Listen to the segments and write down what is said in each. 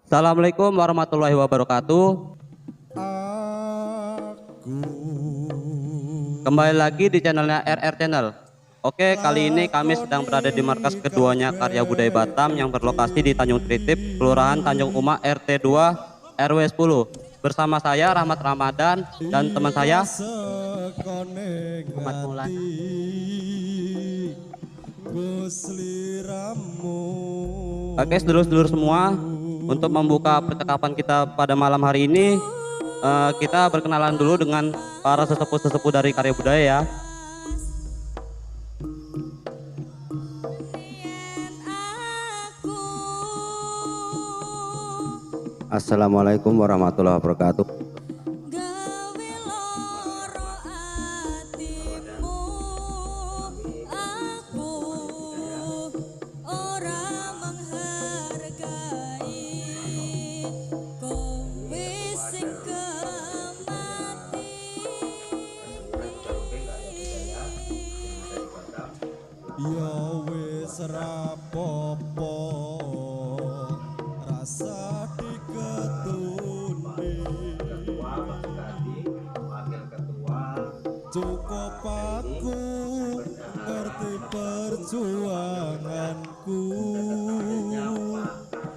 Assalamualaikum warahmatullahi wabarakatuh. Kembali lagi di channelnya RR Channel. Oke, kali ini kami sedang berada di markas keduanya Karya Budaya Batam yang berlokasi di Tanjung Tritip, Kelurahan Tanjung Uma, RT 2, RW 10. Bersama saya Rahmat Ramadan dan teman saya Muhammad Maulana. Oke, sedulur-sedulur semua, untuk membuka percakapan kita pada malam hari ini, kita berkenalan dulu dengan para sesepuh-sesepuh dari Karya Budaya ya. Assalamualaikum warahmatullahi wabarakatuh. Ya wis rapopo rasa diketundi cukup aku ngerti perjuanganku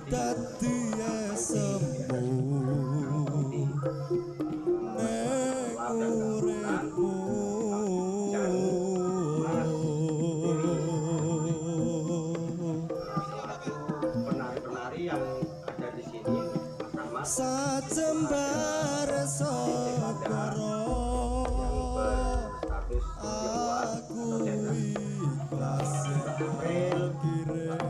dadi sembuh nek uripku. Sajembar segara aku ikhlas kirim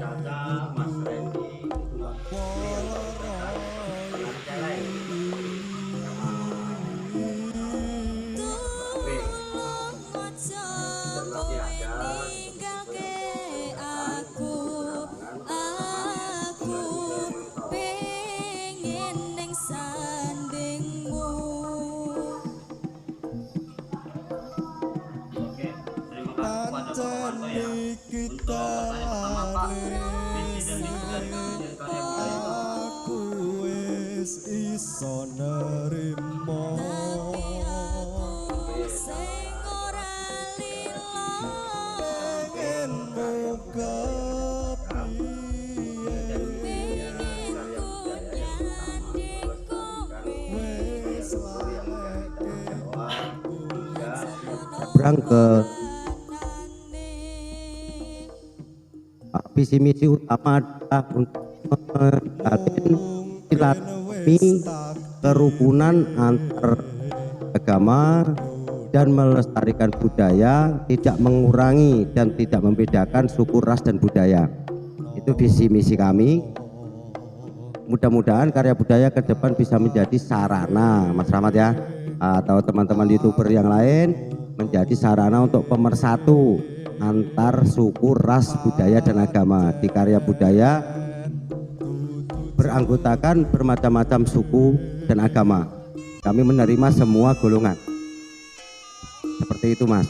kita aku wis iso nerimo pengen muga Berang ke visi misi utama adalah untuk menjalin silaturahmi kerukunan antar agama dan melestarikan budaya, tidak mengurangi dan tidak membedakan suku, ras dan budaya. Itu visi misi kami. Mudah-mudahan Karya Budaya ke depan bisa menjadi sarana, Mas Rahmat ya, atau teman-teman YouTuber yang lain, menjadi sarana untuk pemersatu antar suku, ras, budaya dan agama. Di Karya Budaya beranggotakan bermacam-macam suku dan agama. Kami menerima semua golongan. Seperti itu, Mas.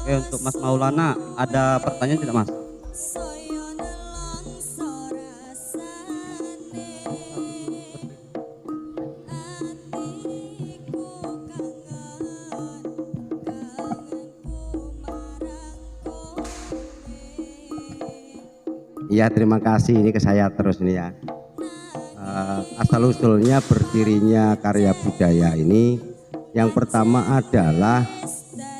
Oke, untuk Mas Maulana ada pertanyaan tidak, Mas? Ya, terima kasih. Ini ke saya terus ini ya. Asal usulnya berdirinya Karya Budaya ini, yang pertama adalah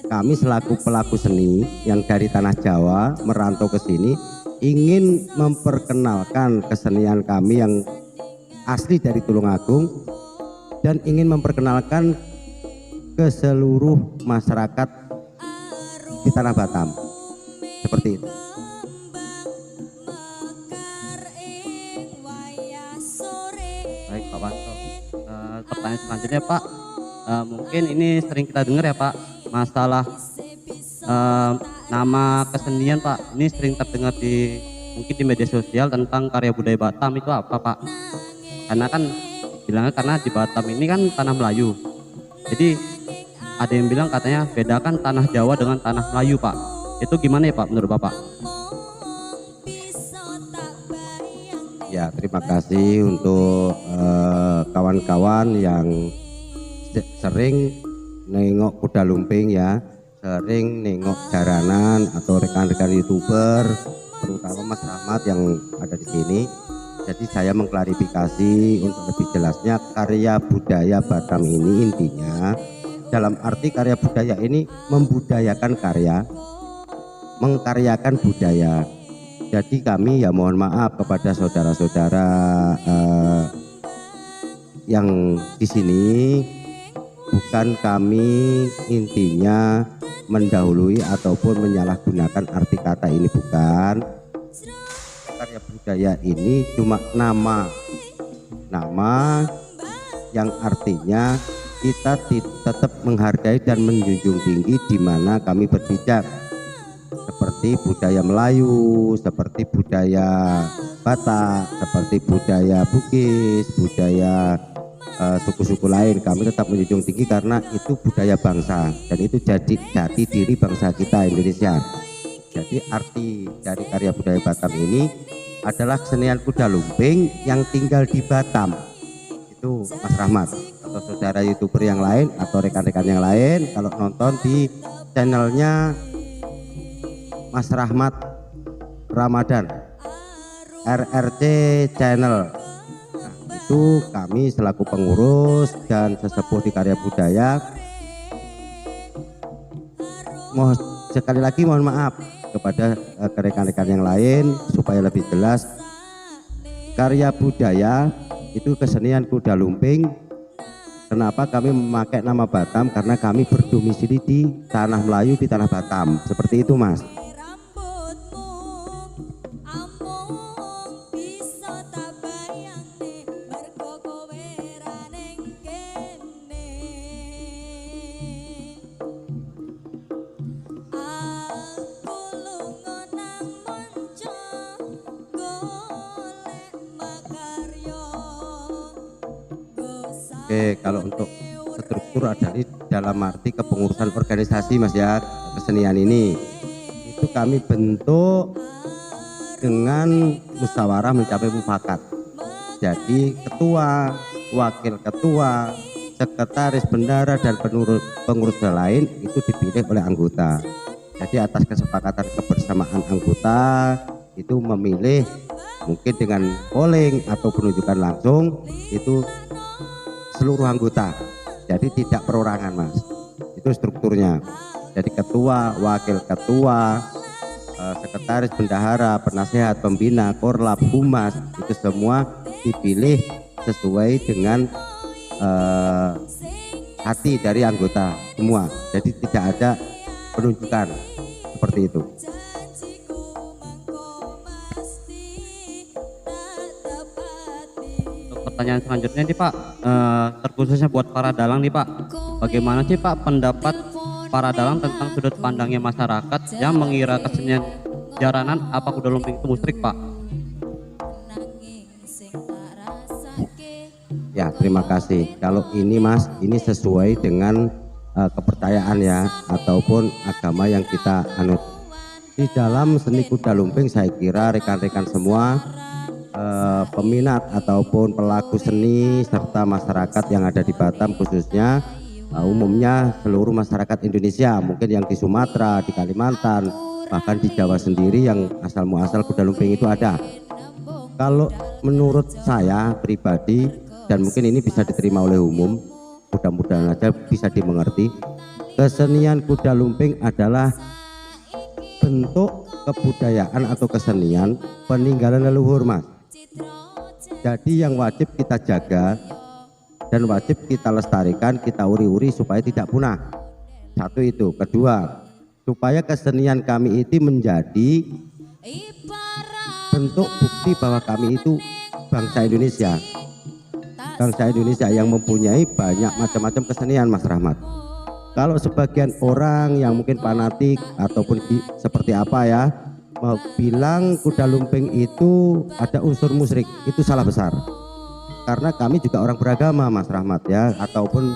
kami selaku pelaku seni yang dari tanah Jawa merantau ke sini ingin memperkenalkan kesenian kami yang asli dari Tulungagung dan ingin memperkenalkan ke seluruh masyarakat di tanah Batam. Seperti itu. Baik Pak Wanto, pertanyaan selanjutnya Pak, mungkin ini sering kita dengar ya Pak, masalah nama kesenian Pak, ini sering terdengar mungkin di media sosial tentang Karya Budaya Batam itu apa Pak? Karena kan bilangnya karena di Batam ini kan tanah Melayu, jadi ada yang bilang katanya bedakan tanah Jawa dengan tanah Melayu Pak. Itu gimana ya Pak menurut Bapak? Ya, terima kasih untuk kawan-kawan yang sering nengok kuda lumping ya, sering nengok jaranan atau rekan-rekan YouTuber, terutama Mas Rahmat yang ada di sini. Jadi saya mengklarifikasi untuk lebih jelasnya, karya budaya Batam ini intinya dalam arti karya budaya ini membudayakan karya, mengkaryakan budaya. Jadi kami ya mohon maaf kepada saudara-saudara yang di sini, bukan kami intinya mendahului ataupun menyalahgunakan arti kata ini, bukan. Karya budaya ini cuma nama yang artinya kita tetap menghargai dan menjunjung tinggi di mana kami berpijak, seperti budaya Melayu, seperti budaya Batak, seperti budaya Bugis, budaya suku-suku lain. Kami tetap menjunjung tinggi karena itu budaya bangsa dan itu jadi jati diri bangsa kita Indonesia. Jadi arti dari karya budaya Batam ini adalah kesenian kuda lumping yang tinggal di Batam. Itu Mas Rahmat atau saudara YouTuber yang lain atau rekan-rekan yang lain kalau nonton di channelnya Mas Rahmat Ramadan RRC Channel. Nah, itu kami selaku pengurus dan sesepuh di karya budaya sekali lagi mohon maaf kepada rekan-rekan yang lain supaya lebih jelas. Karya budaya itu kesenian kuda lumping. Kenapa kami memakai nama Batam? Karena kami berdomisili di tanah Melayu, di tanah Batam. Seperti itu Mas. Oke, kalau untuk struktur ada di dalam arti kepengurusan organisasi Mas ya, kesenian ini itu kami bentuk dengan musyawarah mencapai mufakat. Jadi ketua, wakil ketua, sekretaris bendara dan pengurus lain itu dipilih oleh anggota. Jadi atas kesepakatan kebersamaan anggota itu memilih, mungkin dengan polling atau penunjukan langsung, itu seluruh anggota. Jadi tidak perorangan Mas, itu strukturnya. Jadi ketua, wakil ketua, sekretaris bendahara, penasehat, pembina, korlap, humas, itu semua dipilih sesuai dengan hati dari anggota semua. Jadi tidak ada penunjukan seperti itu. Pertanyaan selanjutnya nih Pak, terkhususnya buat para dalang nih Pak, bagaimana sih Pak pendapat para dalang tentang sudut pandangnya masyarakat yang mengira kesenian jaranan apa kuda lumping itu musyrik Pak? Ya, terima kasih. Kalau ini Mas, ini sesuai dengan kepercayaan ya, ataupun agama yang kita anut. Di dalam seni kuda lumping saya kira rekan-rekan semua, peminat ataupun pelaku seni serta masyarakat yang ada di Batam khususnya, umumnya seluruh masyarakat Indonesia, mungkin yang di Sumatera, di Kalimantan, bahkan di Jawa sendiri yang asal muasal kuda lumping itu ada. Kalau menurut saya pribadi, dan mungkin ini bisa diterima oleh umum, mudah-mudahan aja bisa dimengerti, kesenian kuda lumping adalah bentuk kebudayaan atau kesenian peninggalan leluhur Mas. Jadi yang wajib kita jaga dan wajib kita lestarikan, kita uri-uri supaya tidak punah. Satu itu. Kedua, supaya kesenian kami itu menjadi bentuk bukti bahwa kami itu bangsa Indonesia. Bangsa Indonesia yang mempunyai banyak macam-macam kesenian Mas Rahmat. Kalau sebagian orang yang mungkin fanatik ataupun seperti apa ya, bilang kuda lumping itu ada unsur musyrik, itu salah besar. Karena kami juga orang beragama Mas Rahmat ya, ataupun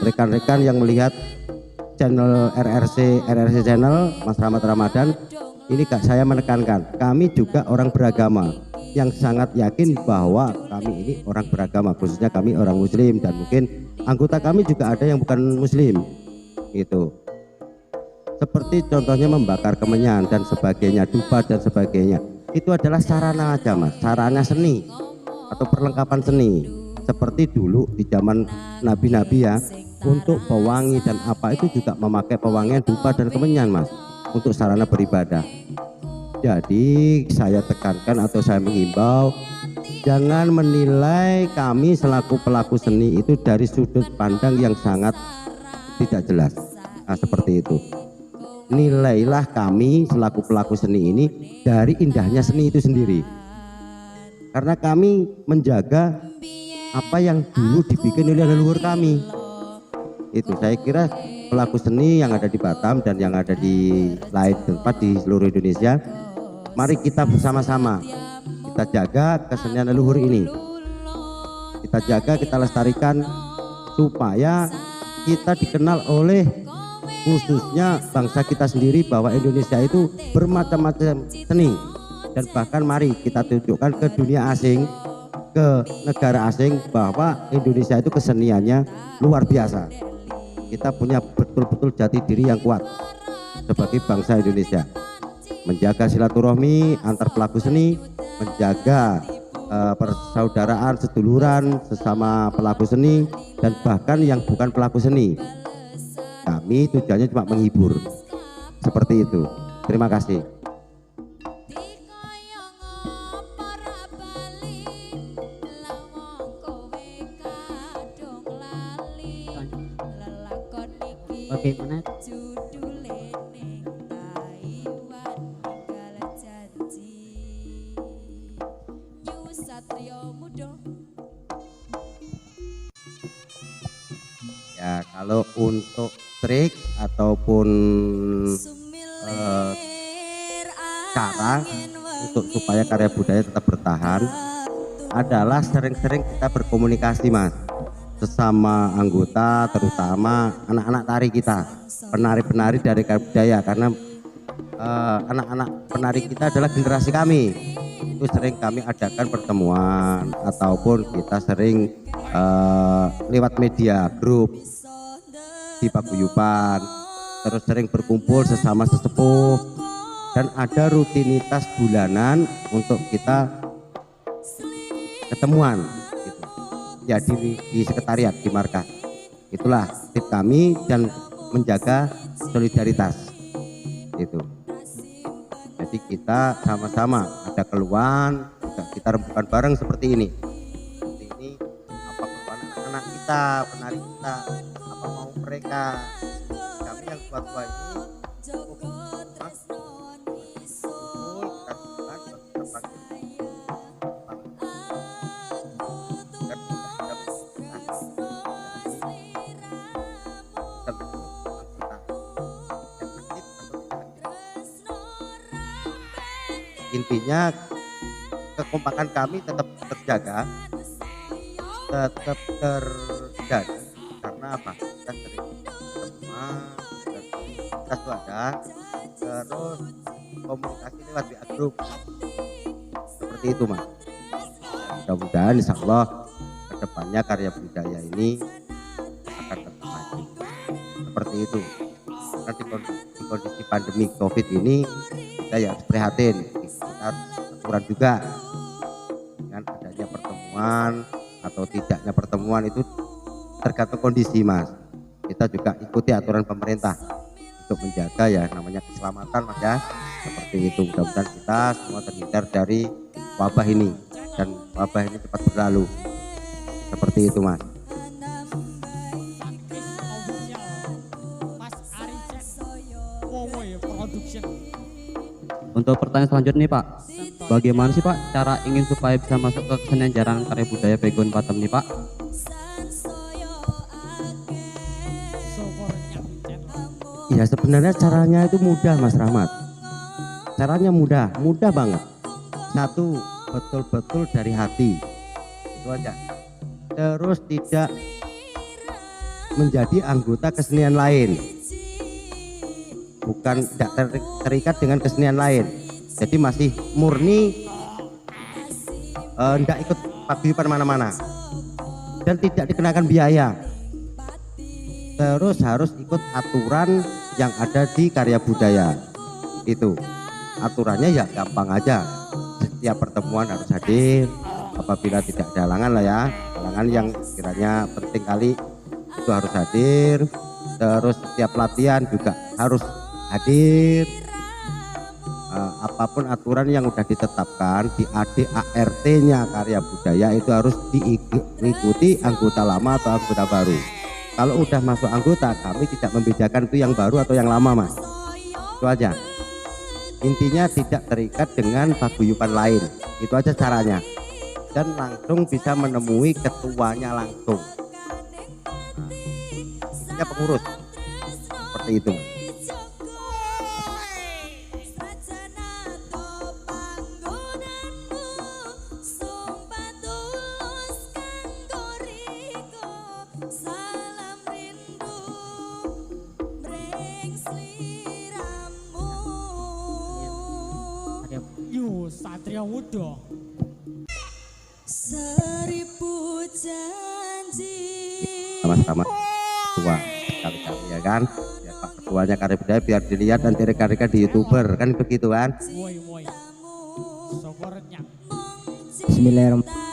rekan-rekan yang melihat channel RRC channel Mas Rahmat Ramadan, ini saya menekankan kami juga orang beragama yang sangat yakin bahwa kami ini orang beragama, khususnya kami orang muslim, dan mungkin anggota kami juga ada yang bukan muslim gitu. Seperti contohnya membakar kemenyan dan sebagainya, dupa dan sebagainya, itu adalah sarana aja Mas, sarana seni atau perlengkapan seni. Seperti dulu di zaman nabi-nabi ya, untuk pewangi dan apa itu juga memakai pewangian dupa dan kemenyan Mas, untuk sarana beribadah. Jadi saya tekankan atau saya mengimbau, jangan menilai kami selaku pelaku seni itu dari sudut pandang yang sangat tidak jelas. Nah, seperti itu. Nilailah kami selaku pelaku seni ini dari indahnya seni itu sendiri. Karena kami menjaga apa yang dulu dibikin oleh leluhur kami. Itu saya kira pelaku seni yang ada di Batam dan yang ada di lain tempat di seluruh Indonesia, mari kita bersama-sama kita jaga kesenian leluhur ini. Kita jaga, kita lestarikan supaya kita dikenal oleh khususnya bangsa kita sendiri bahwa Indonesia itu bermacam-macam seni, dan bahkan mari kita tunjukkan ke dunia asing, ke negara asing bahwa Indonesia itu keseniannya luar biasa. Kita punya betul-betul jati diri yang kuat sebagai bangsa Indonesia, menjaga silaturahmi antar pelaku seni, menjaga persaudaraan seduluran sesama pelaku seni, dan bahkan yang bukan pelaku seni. Kami tujuannya cuma menghibur, seperti itu. Terima kasih. Bagaimana Ya, kalau untuk trik ataupun cara untuk supaya karya budaya tetap bertahan adalah sering-sering kita berkomunikasi Mas, sesama anggota, terutama anak-anak tari kita, penari-penari dari karya budaya, karena anak-anak penari kita adalah generasi kami. Itu sering kami adakan pertemuan ataupun kita sering lewat media grup di paguyuban, terus sering berkumpul sesama sesepuh, dan ada rutinitas bulanan untuk kita ketemuan gitu. Ya di sekretariat, di markas. Itulah tip kami dan menjaga solidaritas itu. Jadi kita sama-sama ada keluhan, kita rembukan bareng seperti ini. Seperti ini, apa keluhan anak-anak kita, penari kita, apa mau mereka. Kami yang tua-tua ini intinya kekompakan kami tetap terjaga, tetap terjadi, karena apa? Kita sering berteman, kita tuh ada, terus komunikasi lewat WA grup, seperti itu Mas. Mudah-mudahan insya Allah kedepannya karya budaya ini akan tetap maju seperti itu. Nanti di kondisi pandemi COVID ini kita ya harus prihatin, kita harus aturan juga dengan adanya pertemuan atau tidaknya pertemuan itu tergantung kondisi Mas. Kita juga ikuti aturan pemerintah untuk menjaga ya namanya keselamatan Mas ya, seperti itu. Mudah-mudahan kita semua terhindar dari wabah ini dan wabah ini cepat berlalu, seperti itu Mas. Untuk pertanyaan selanjutnya nih Pak, bagaimana sih Pak cara ingin supaya bisa masuk ke kesenian jaranan karya budaya Begon Batam nih Pak? Ya sebenarnya caranya itu mudah Mas Rahmat. Caranya mudah banget. Satu, betul-betul dari hati, itu aja. Terus tidak menjadi anggota kesenian lain. bukan tidak terikat dengan kesenian lain. Jadi masih murni tidak ikut paguyuban mana-mana dan tidak dikenakan biaya. Terus harus ikut aturan yang ada di karya budaya. Itu aturannya ya gampang aja. Setiap pertemuan harus hadir. Apabila tidak ada halangan lah ya, halangan yang kiranya penting kali itu harus hadir. Terus setiap latihan juga harus hadir. Apapun aturan yang sudah ditetapkan di ADART-nya karya budaya itu harus diikuti anggota lama atau anggota baru. Kalau udah masuk anggota, kami tidak membedakan itu yang baru atau yang lama, Mas. Itu aja. Intinya tidak terikat dengan paguyuban lain. Itu aja caranya. Dan langsung bisa menemui ketuanya langsung. Intinya pengurus. Seperti itu, Mas. Yo Satria Wudo. Seribu janji. Sama-sama tua sekali-kali ya kan. Ya, Pak Ketuanya karya budaya biar dilihat nanti rekan-rekan di YouTuber kan begitu kan. Woi. Sokornya. Bismillahirrahmanirrahim.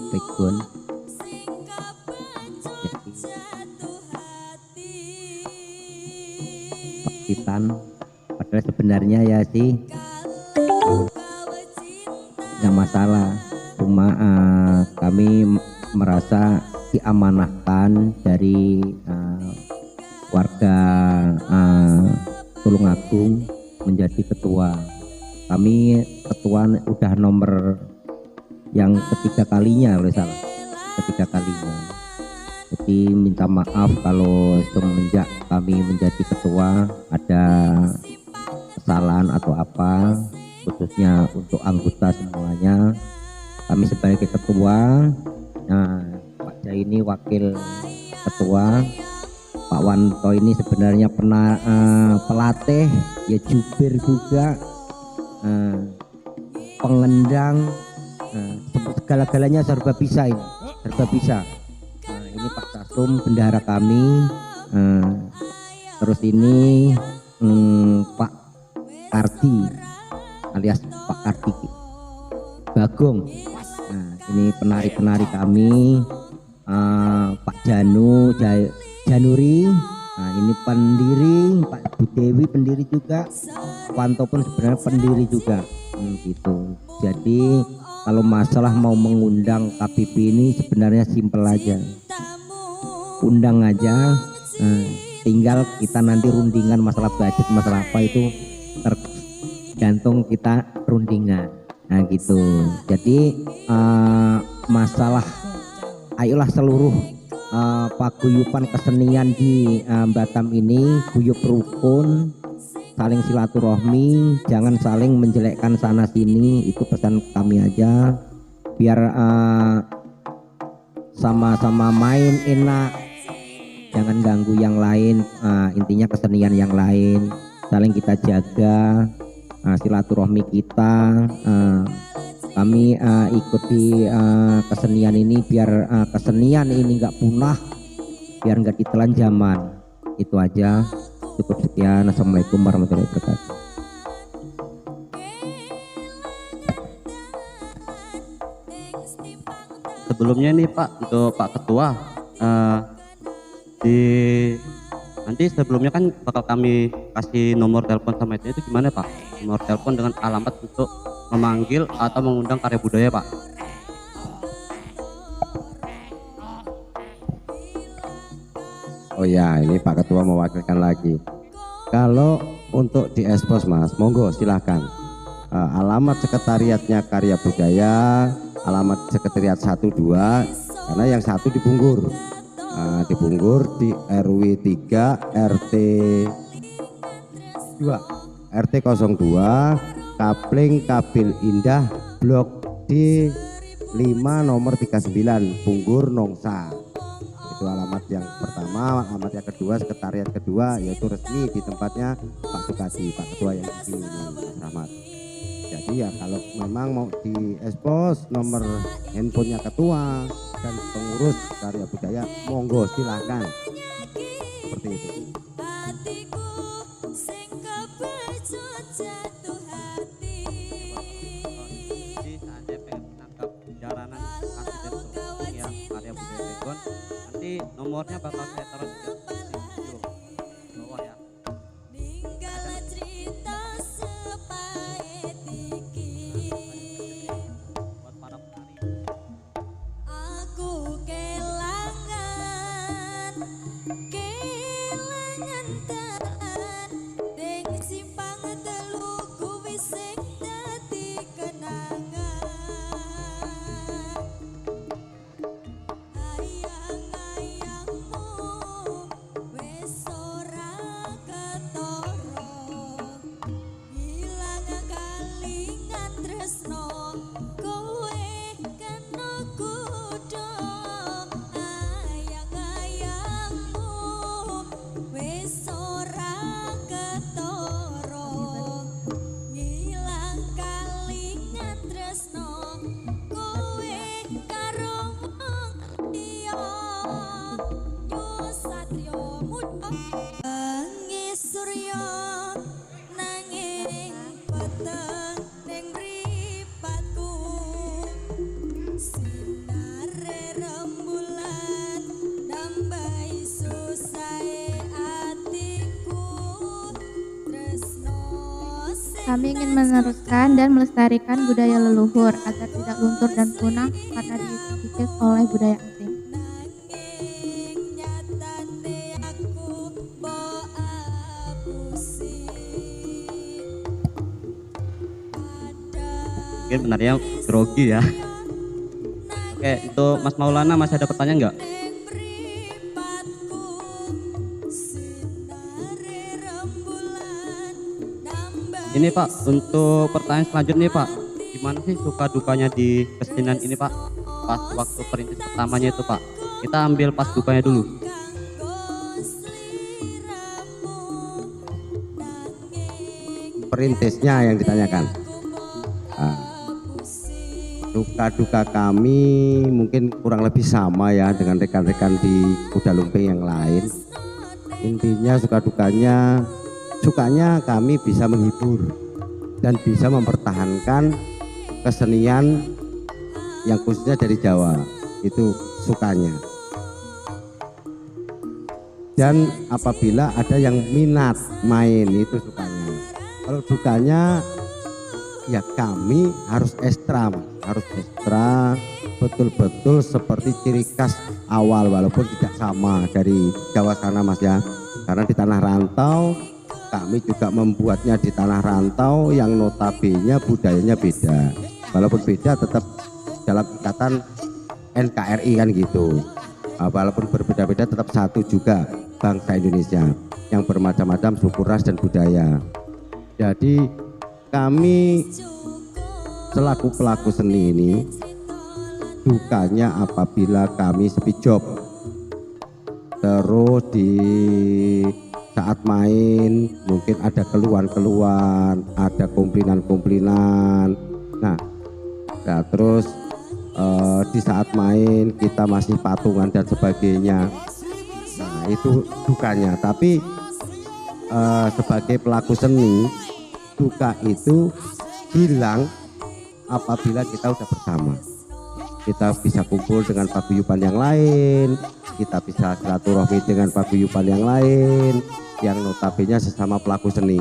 Pegun pakitan padahal sebenarnya ya sih nggak masalah, cuma kami merasa diamanahkan dari warga Tulungagung menjadi ketua. Kami ketua udah nomor yang ketiga kalinya jadi minta maaf kalau semenjak kami menjadi ketua ada kesalahan atau apa, khususnya untuk anggota semuanya. Kami sebagai ketua, Pak Jai ini wakil ketua, Pak Wanto ini sebenarnya pernah pelatih ya, jubir juga, pengendang, segala-galanya serba bisa ini, serba bisa. Ini Pak Tasum bendahara kami, terus ini Pak Kardi alias Pak Kardi Bagong. Ini penari-penari kami, Pak Januri. Ini pendiri, Pak Budewi pendiri juga, Wanto pun sebenarnya pendiri juga, gitu. Jadi kalau masalah mau mengundang KPP ini sebenarnya simpel aja, undang aja, tinggal kita nanti rundingan masalah budget, masalah apa itu tergantung kita rundingan. Nah gitu. Jadi masalah ayolah seluruh paguyuban kesenian di Batam ini guyup rukun, saling silaturahmi, jangan saling menjelekkan sana sini. Itu pesan kami aja, biar sama-sama main enak, jangan ganggu yang lain. Intinya kesenian yang lain saling kita jaga, silaturahmi kita. Kami ikut di kesenian ini biar kesenian ini nggak punah, biar nggak ditelan zaman. Itu aja. Cukup sekian. Assalamualaikum warahmatullahi wabarakatuh. Sebelumnya nih Pak, untuk Pak Ketua, nanti sebelumnya kan bakal kami kasih nomor telepon sama itu gimana Pak? Nomor telepon dengan alamat untuk memanggil atau mengundang karya budaya Pak. Oh ya, ini Pak Ketua mewakilkan lagi. Kalau untuk di ekspos Mas, monggo silahkan. Alamat sekretariatnya karya budaya, alamat sekretariat 1 2, karena yang satu di Punggur. di Punggur di RW 3 RT 2 RT 02 Kapling Kabil Indah Blok D 5 nomor 39 Punggur Nongsa. Itu alamat yang pertama. Alamat yang kedua, sekretariat kedua, yaitu resmi di tempatnya Pak Sukadi, Pak Ketua yang di sini, Mas Rahmat. Jadi ya kalau memang mau di expose nomor handphonenya ketua dan pengurus karya budaya, monggo silahkan. Seperti itu. hatiku sing kebecut jatuh hati. Jadi saya pengen menangkap jaranan asli dari Tulung ya karya budaya Begon. Nanti nomornya bakal saya taruh di video bawah ya. Ninggal cerita sepahit iki. Buat para penari. Aku kelangan tenan deng simpang telu kuwi sing dadi kenangan. Ayang-ayangmu wis ora ketara, ilang kalingan tresno kowe kena kudu. Ayang-ayangmu wis ora ketara, ilang kalingan tresno kowe karo wong liya. Yo satrio muda bengi surya nanging peteng ning mripatku. Sinare rembulan nambahi susahe atiku. Tresno Kami ingin meneruskan dan melestarikan budaya leluhur agar tidak luntur dan punah karena dikikis oleh budaya asing. nanging nyatane aku mbok apusi. Mungkin benarnya grogi ya. Oke, untuk Mas Maulana masih ada pertanyaan nggak? Ini Pak, untuk pertanyaan selanjutnya Pak, gimana sih suka dukanya di kesenian ini Pak? Pas waktu perintis pertamanya itu Pak, kita ambil pas dukanya dulu. Perintisnya yang ditanyakan. Duka-duka kami mungkin kurang lebih sama ya dengan rekan-rekan di Kuda Lumping yang lain. Intinya suka dukanya, sukanya kami bisa menghibur dan bisa mempertahankan kesenian yang khususnya dari Jawa, itu sukanya. Dan apabila ada yang minat main, itu sukanya. Kalau dukanya ya kami harus ekstra, betul-betul seperti ciri khas awal, walaupun tidak sama dari Jawa sana Mas ya, karena di tanah rantau kami juga membuatnya di tanah rantau yang notabene budayanya beda, walaupun beda tetap dalam ikatan NKRI kan gitu. Walaupun berbeda-beda tetap satu juga bangsa Indonesia yang bermacam-macam suku, ras dan budaya. Jadi kami selaku pelaku seni ini dukanya apabila kami sepi job, terus di saat main mungkin ada keluhan-keluhan, ada komplainan-komplainan. Nah, terus di saat main kita masih patungan dan sebagainya. Nah, itu dukanya. Tapi sebagai pelaku seni, duka itu hilang apabila kita udah bersama. Kita bisa kumpul dengan paguyuban yang lain, kita bisa silaturahmi dengan paguyuban yang lain, yang notabene sesama pelaku seni.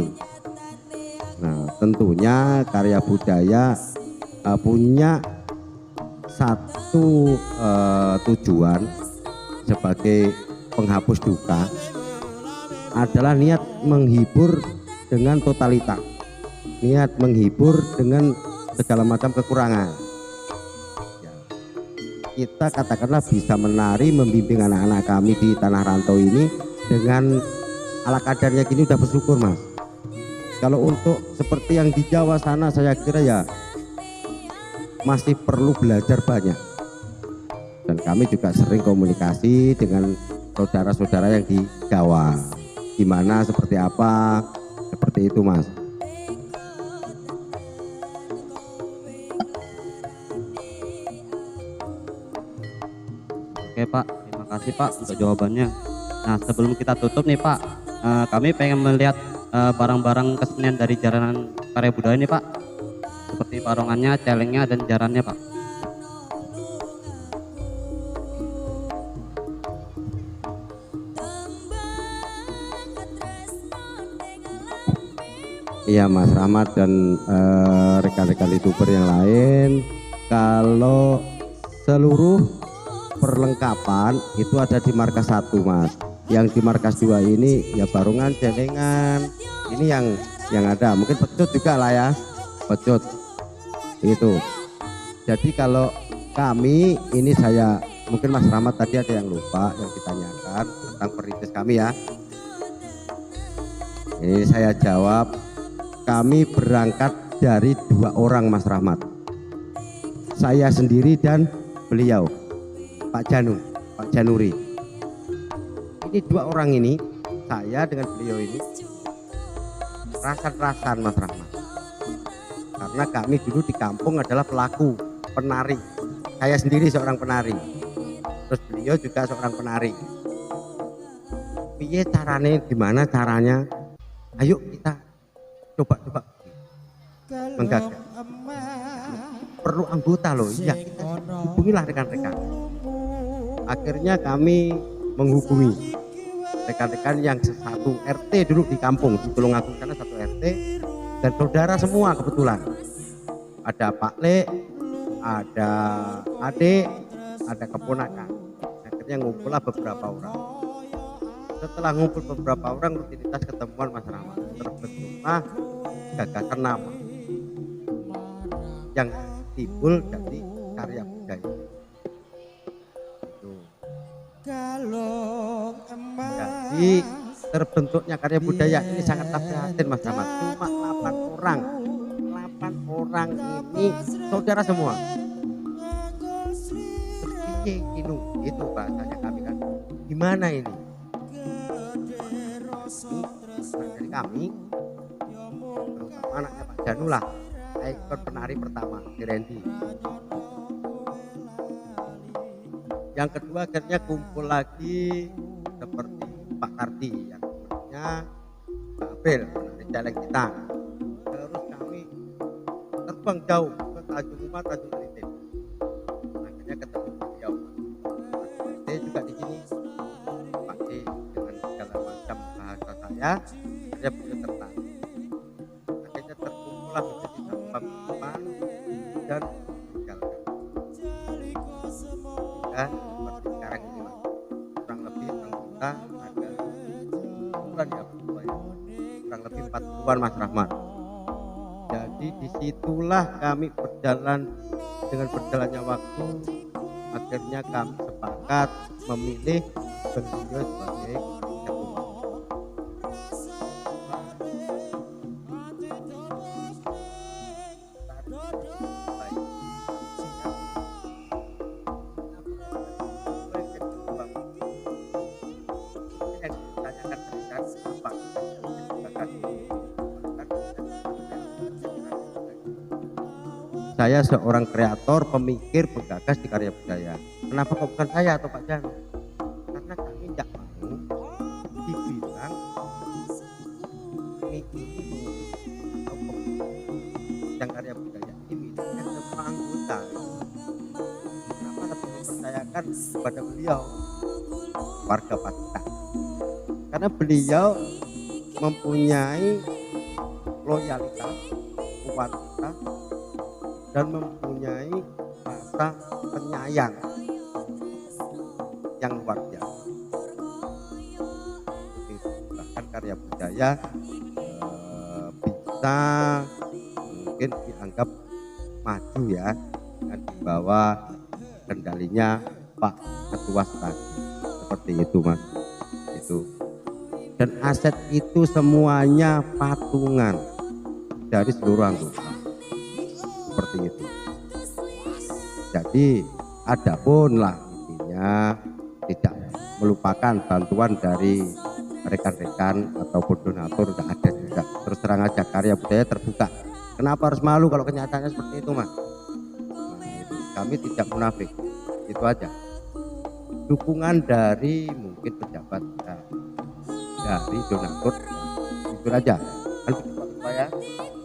Nah, tentunya karya budaya punya satu tujuan sebagai penghapus duka, adalah niat menghibur dengan totalitas, niat menghibur dengan segala macam kekurangan. kita katakanlah bisa menari, membimbing anak-anak kami di tanah rantau ini dengan ala kadarnya gini udah bersyukur Mas. Kalau untuk seperti yang di Jawa sana saya kira ya masih perlu belajar banyak. Dan kami juga sering komunikasi dengan saudara-saudara yang di Jawa. Gimana, seperti apa, seperti itu Mas. Oke Pak, terima kasih Pak untuk jawabannya. Nah sebelum kita tutup nih Pak, kami pengen melihat barang-barang kesenian dari jaranan karya budaya nih Pak, seperti barongannya, celengnya, dan jarannya Pak. Iya Mas Rahmat dan rekan-rekan youtuber yang lain, kalau seluruh perlengkapan itu ada di markas 1 Mas. Yang di markas 2 ini ya barongan, celengan, ini yang ada. Mungkin pecut juga lah ya, pecut itu. Jadi kalau kami ini, saya mungkin Mas Rahmat tadi ada yang lupa yang ditanyakan tentang perintis kami ya. Ini saya jawab, kami berangkat dari 2 orang Mas Rahmat, saya sendiri dan beliau Pak Januri. Ini 2 orang ini, saya dengan beliau ini rasan-rasan Mas Rahmat, karena kami dulu di kampung adalah pelaku penari. Saya sendiri seorang penari, terus beliau juga seorang penari. Piye caranya, gimana caranya, ayo kita coba menggagas. Perlu anggota loh, iya kita hubungilah rekan-rekan. Akhirnya kami menghubungi rekan-rekan yang satu RT dulu di kampung di Tulungagung sana, satu RT, dan saudara semua kebetulan. Ada Pak Le, ada adik, ada keponakan. Akhirnya ngumpullah beberapa orang. Setelah ngumpul beberapa orang, rutinitas ketemuan Mas Rahmat, terbentuklah gagasan nama yang timbul jadi karya budaya. Jadi terbentuknya karya budaya ini sangatlah prihatin Mas Rahmat. Cuma 8 orang ini saudara semua. Terpiye kinu, itu bahasanya kami kan. Gimana ini? Dari kami, terutama anaknya Pak Janu lah, ikon penari pertama di Randy. Yang kedua akhirnya kumpul lagi seperti Pak Kardi, yang kemudiannya Pak Abel penari celeng kita. Terus kami terbang jauh ke Tanjung Uma, Tanjung Pritik. Akhirnya ketemu beliau. Saya juga di sini, Pak D dengan segala macam bahasa saya beliau tertarik. Akhirnya terkumpullah menjadi satu paguyuban dan meninggalkan. Ya, seperti sekarang ini Mas, kurang lebih anggota ada bulan ya, kurang lebih 40-an Mas Rahmat. Jadi disitulah kami berjalan, dengan berjalannya waktu akhirnya kami sepakat memilih beliau sebagai ketua. Saya seorang kreator, pemikir, penggagas di karya budaya. Kenapa kok bukan saya atau Pak Janu? Karena kami tidak mau dibilang ini atau yang karya budaya ini miliknya semua anggota. Kenapa lebih mempercayakan kepada beliau, warga Pacitan? Karena beliau mempunyai loyalitas, kualitas, dan mempunyai rasa penyayang yang luar biasa. Bahkan karya budaya bisa mungkin dianggap maju ya, dan dibawa kendalinya Pak Ketua Stagi. Seperti itu Mas. Itu. Dan aset itu semuanya patungan dari seluruh anggota. Seperti itu. Jadi adapun lah intinya tidak melupakan bantuan dari rekan-rekan ataupun donatur, tidak ada juga. Terus terang aja, Karya Budaya terbuka. Kenapa harus malu kalau kenyataannya seperti itu Mas? Kami tidak munafik, itu aja. Dukungan dari mungkin pejabat ya, dari donatur, itu aja. Kan begitu Pak ya?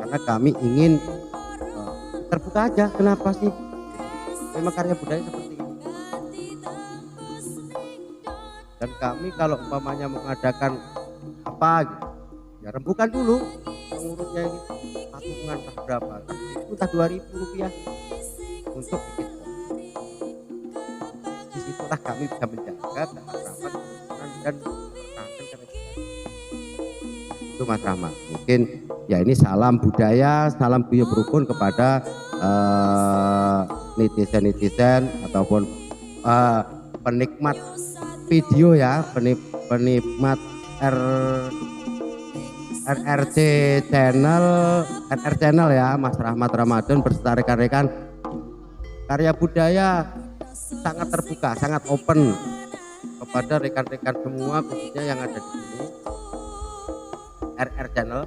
Karena kami ingin terbuka aja. Kenapa sih? Memang Karya Budaya seperti ini. Dan kami kalau umpamanya mengadakan apa gitu, ya rembukan dulu pengurusnya ini patungan berapa, itu entah 2.000 rupiah untuk bikin. Disitulah kami bisa menjaga keakraban dan pertahanan. Itu Mas Rahmat. Mungkin ya ini salam budaya, salam guyub rukun kepada netizen-netizen ataupun penikmat video ya, penikmat RRC channel ya, Mas Rahmat Ramadan beserta rekan-rekan. Karya Budaya sangat terbuka, sangat open kepada rekan-rekan semua, khususnya yang ada di sini RR channel.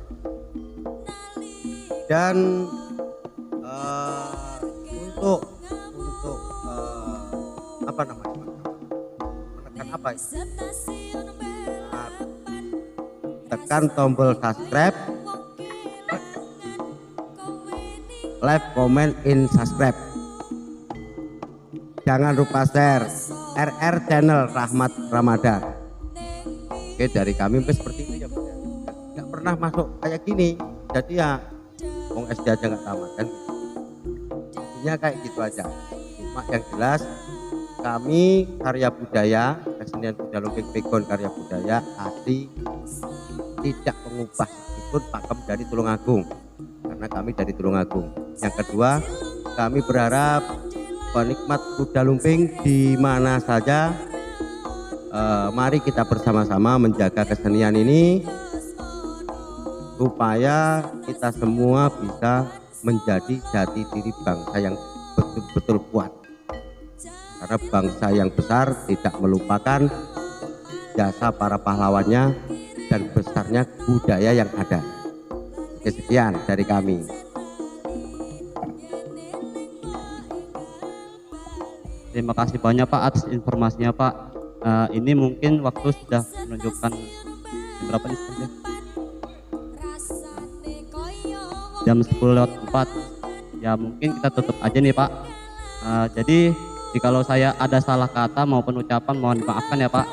Dan untuk apa namanya, menekan apa ya? Tekan tombol subscribe, like, comment, in subscribe. Jangan lupa share. RR channel Rahmat Ramadan. Oke, dari kami seperti itu ya, nggak pernah masuk kayak gini. Jadi ya wong SD aja nggak tamat kan. Intinya kayak gitu aja. Cuma yang jelas kami Karya Budaya, kesenian budaya Lumping Pegon Karya Budaya asli, tidak mengubah ikut pakem dari Tulungagung, karena kami dari Tulungagung. Yang kedua, kami berharap penikmat kuda lumping di mana saja, mari kita bersama-sama menjaga kesenian ini supaya kita semua bisa menjadi jati diri bangsa yang betul-betul kuat. Karena bangsa yang besar tidak melupakan jasa para pahlawannya dan besarnya budaya yang ada. Oke, sekian dari kami. Terima kasih banyak Pak atas informasinya Pak. Ini mungkin waktu sudah menunjukkan berapa nih sebenarnya? Jam 10:04. Ya mungkin kita tutup aja nih Pak. Jadi jikalau saya ada salah kata maupun ucapan mohon dimaafkan ya Pak.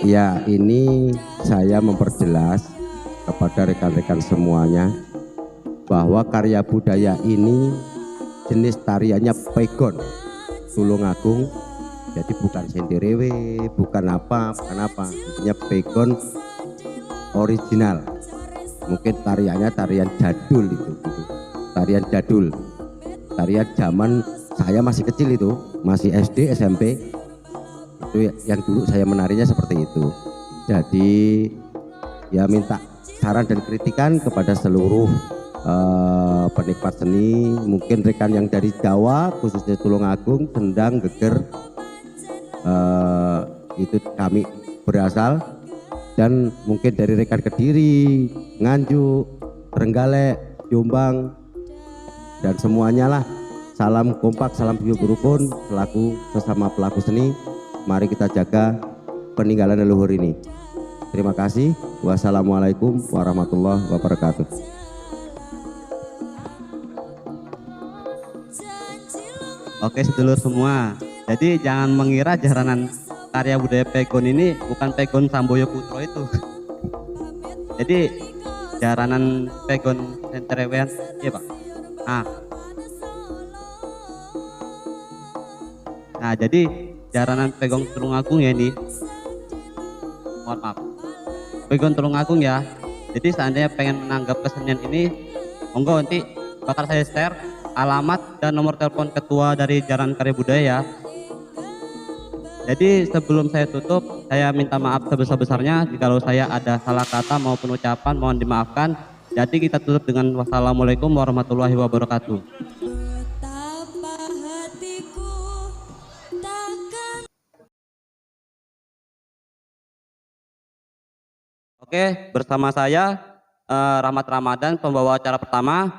Ya, ini saya memperjelas kepada rekan-rekan semuanya bahwa Karya Budaya ini jenis tariannya pegon Tulungagung. Jadi bukan senderewe, bukan apa, intinya pegon original. Mungkin tariannya tarian jadul itu, tarian jadul, tarian zaman saya masih kecil itu, masih SD SMP. Itu yang dulu saya menarinya seperti itu. Jadi ya minta saran dan kritikan kepada seluruh penikmat seni, mungkin rekan yang dari Jawa khususnya Tulungagung, Sendang, Geger, itu kami berasal, dan mungkin dari rekan Kediri, Nganjuk, Trenggalek, Jombang, dan semuanya lah. Salam kompak, salam guyub rukun selaku sesama pelaku seni. Mari kita jaga peninggalan leluhur ini. Terima kasih. Wassalamualaikum warahmatullahi wabarakatuh. Oke sedulur semua, jadi jangan mengira jaranan Karya Budaya Pegon ini bukan Pegon Samboyo Putro itu. Jadi jaranan Pegon Senterewean, iya Pak. Nah jadi jaranan Pegon Tulungagung ya ini, mohon maaf, Pegon Tulungagung ya. Jadi seandainya pengen menanggap kesenian ini, monggo nanti bakal saya share alamat dan nomor telepon ketua dari Jaranan Karya Budaya ya. Jadi sebelum saya tutup, saya minta maaf sebesar-besarnya jikalau saya ada salah kata maupun ucapan, mohon dimaafkan. Jadi kita tutup dengan wassalamualaikum warahmatullahi wabarakatuh. Betapa hatiku takkan. Oke, bersama saya Rahmat Ramadan, pembawa acara pertama.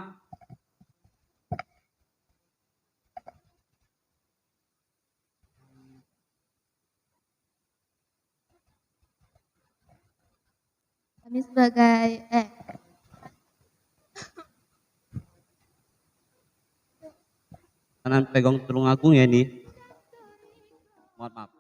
Kami sebagai Kanan pegang Tulungagung ya ini. Mohon maaf.